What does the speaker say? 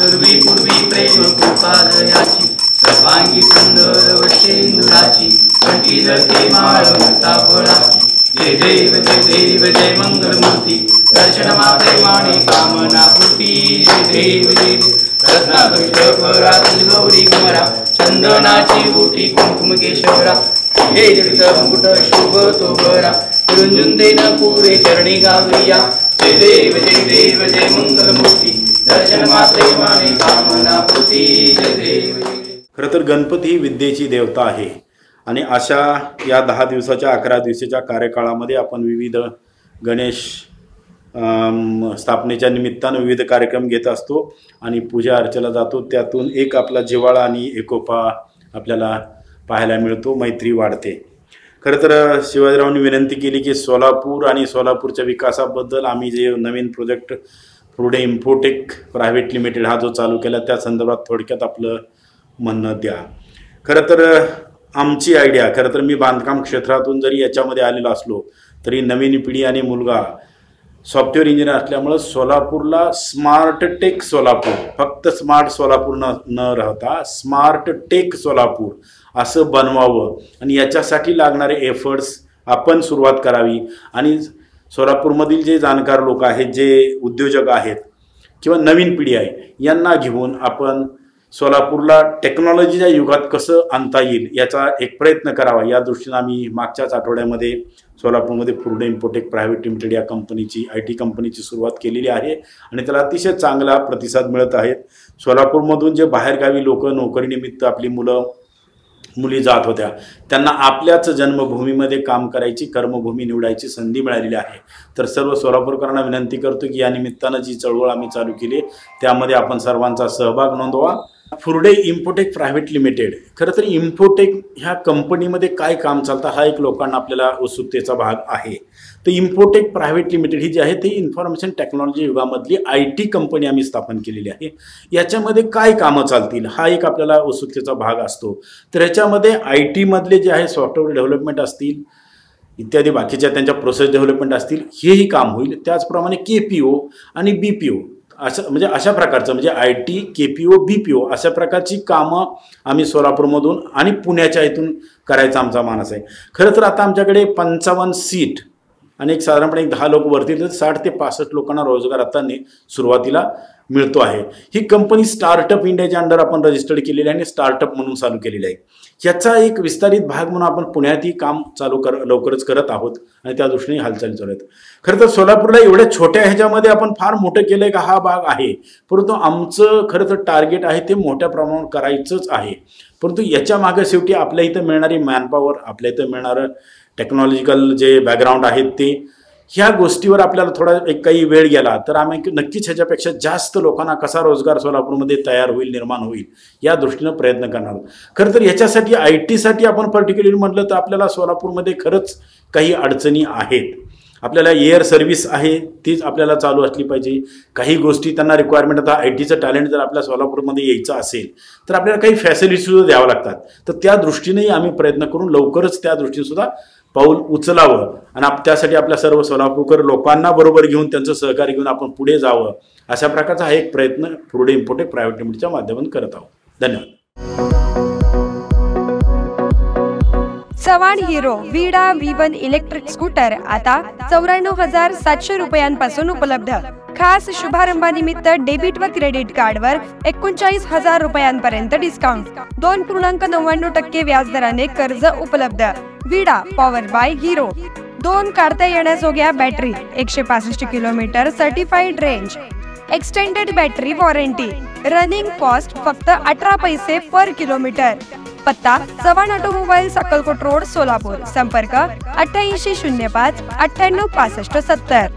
पूर्वी प्रेम कृपादयाची सर्वांगी सुंदर वशेंदुराची कंठी धरते माळ फळाची जय देव जय मंगलमूर्ती दर्शन मात्रे माने कामना पूर्ती जय देव रत्नाभिषेक गौरी कुमारा चंदनाची ओटी कुंकुम केशवरा हे जडित मुकुट शुभ तो बरा रुंजुंदेन पुरे चरणी गावरिया जय देव जय मंगलमूर्ती दर्शन मात्रे माने कामना पूर्ती जय देव। खरं तर गणपती ही विद्येची देवता आहे आणि अशा या 10 दिवसाच्या 11 दिवसाच्या कार्यकाळामध्ये आपण विविध गणेश स्थापनेच्या निमित्तानं विविध कार्यक्रम घेत असतो आणि पूजा अर्चेला जातो। त्यातून एक आपला जिव्हाळा आणि एकोपा आपल्याला पाहायला मिळतो, मैत्री वाढते। खरं तर शिवाजीरावांनी विनंती केली की सोलापूर आणि सोलापूरच्या विकासाबद्दल आम्ही जे नवीन project Furde infotech private limited हा जो चालू केला त्या संदर्भात थोडक्यात आपलं म्हणणं द्या। खरं तर आमची आयडिया, खरं तर मी बांधकाम क्षेत्रातून जरी याच्यामध्ये आलेलो असलो तरी नवीन पिढी आणि मुलगा सॉफ्टवेअर इंजिनियर असल्यामुळे सोलापूरला स्मार्ट टेक सोलापूर, फक्त स्मार्ट सोलापूर न राहता स्मार्ट टेक सोलापूर असं बनवावं आणि याच्यासाठी लागणारे एफर्ट्स आपण सुरुवात करावी आणि सोलापूरमधील जे जाणकार लोक आहेत, जे उद्योजक आहेत किंवा नवीन पिढी आहे यांना घेऊन आपण सोलापूरला टेक्नॉलॉजीच्या युगात कसं आणता येईल याचा एक प्रयत्न करावा। या दृष्टीने आम्ही मागच्याच आठवड्यामध्ये सोलापूरमध्ये फुरडे इन्फोटेक प्रायव्हेट लिमिटेड या कंपनीची IT कंपनीची सुरुवात केलेली आहे आणि त्याला अतिशय चांगला प्रतिसाद मिळत आहे। सोलापूरमधून जे बाहेरगावी लोक नोकरीनिमित्त आपली मुली जात होत्या त्यांना आपल्याच जन्मभूमीमध्ये काम करायची, कर्मभूमी निवडायची संधी मिळालेली आहे। तर सर्व सोलापूरकरांना विनंती करतो की या निमित्तानं जी चळवळ आम्ही चालू केली त्यामध्ये आपण सर्वांचा सहभाग नोंदवा। फुरडे इन्फोटेक प्रायव्हेट लिमिटेड, खरं तर इन्फोटेक ह्या कंपनीमध्ये काय काम चालतं हा एक लोकांना आपल्याला उत्सुकतेचा भाग आहे। तर इन्फोटेक प्रायव्हेट लिमिटेड ही जी आहे ती इन्फॉर्मेशन टेक्नॉलॉजी युगामधली IT कंपनी आम्ही स्थापन केलेली आहे। याच्यामध्ये काय कामं चालतील हा एक आपल्याला उत्सुकतेचा भाग असतो। तर याच्यामध्ये IT मधले जे आहे सॉफ्टवेअर डेव्हलपमेंट असतील इत्यादी बाकीच्या त्यांच्या प्रोसेस डेव्हलपमेंट असतील हेही काम होईल। त्याचप्रमाणे KPO आणि BPO असं म्हणजे अशा प्रकारचं म्हणजे IT, KPO, BPO अशा प्रकारची कामं आम्ही सोलापूरमधून आणि पुण्याच्या इथून करायचा आमचा मानस आहे। खरं तर आता आमच्याकडे 55 सीट आणि एक साधारणपणे 10 लोक वरती 60 ते 65 लोकांना रोजगार आता सुरुवातीला मिळतो आहे। ही कंपनी स्टार्टअप इंडियाच्या अंडर आपण रजिस्टर्ड केलेली आहे आणि स्टार्टअप म्हणून चालू केलेली आहे। याचा एक विस्तारित भाग म्हणून आपण पुण्यातही काम लवकरच करत आहोत आणि त्या दृष्टीने हालचाली चालू आहेत। खरं तर सोलापूरला एवढ्या छोट्या ह्याच्यामध्ये आपण फार मोठं केलंय का हा भाग आहे, परंतु आमचं खरं तर टार्गेट आहे ते मोठ्या प्रमाणावर करायचंच आहे। परंतु याच्या मागे शेवटी आपल्या इथं मिळणारी मॅनपॉवर, आपल्या इथं मिळणारं टेक्नॉलॉजिकल जे बॅकग्राऊंड आहेत ते ह्या गोष्टीवर आपल्याला थोडा काही वेळ गेला तर आम्ही नक्कीच ह्याच्यापेक्षा जास्त लोकांना कसा रोजगार सोलापूरमध्ये तयार होईल, निर्माण होईल या दृष्टीनं प्रयत्न करणार। खरं तर याच्यासाठी IT साठी आपण पर्टिक्युलरली म्हटलं तर आपल्याला सोलापूरमध्ये खरंच काही अडचणी आहेत। आपल्याला एअर सर्व्हिस आहे तीच आपल्याला चालू असली पाहिजे। काही गोष्टी त्यांना रिक्वायरमेंट, आता ITचं टॅलेंट जर आपल्या सोलापूरमध्ये यायचं असेल तर आपल्याला काही फॅसिलिटी सुद्धा द्यावं लागतात। तर त्या दृष्टीनेही आम्ही प्रयत्न करून लवकरच त्या दृष्टीने सुद्धा पाऊल उचलावं आणि त्यासाठी आपल्या सर्व सोलापूरकर लोकांना बरोबर घेऊन त्यांचं सहकार्य घेऊन आपण पुढे जावं अशा प्रकारचा हा एक प्रयत्न फुरडे इन्फोटेक प्रायव्हेट लिमिटेडच्या माध्यमातून करत आहोत। धन्यवाद। चव्हाण हिरो विडा V1 इलेक्ट्रिक स्कूटर आता 94,700 रुपयांपासून उपलब्ध। खास शुभारंभानिमित्त डेबिट व क्रेडिट कार्डवर 39,000 रुपयांपर्यंत डिस्काउंट, 2.99% व्याजदराने कर्ज उपलब्ध। विडा पॉवर बाय हिरो, 2 काढता येण्याजोग्या battery, 165 kilometre certified range, extended battery warranty, running cost फक्त 18 पैसे पर किलोमीटर। पत्ता चव्हाण ऑटोमोबाईल्स अक्कलकोट रोड सोलापूर। संपर्क 8805 98 65 70।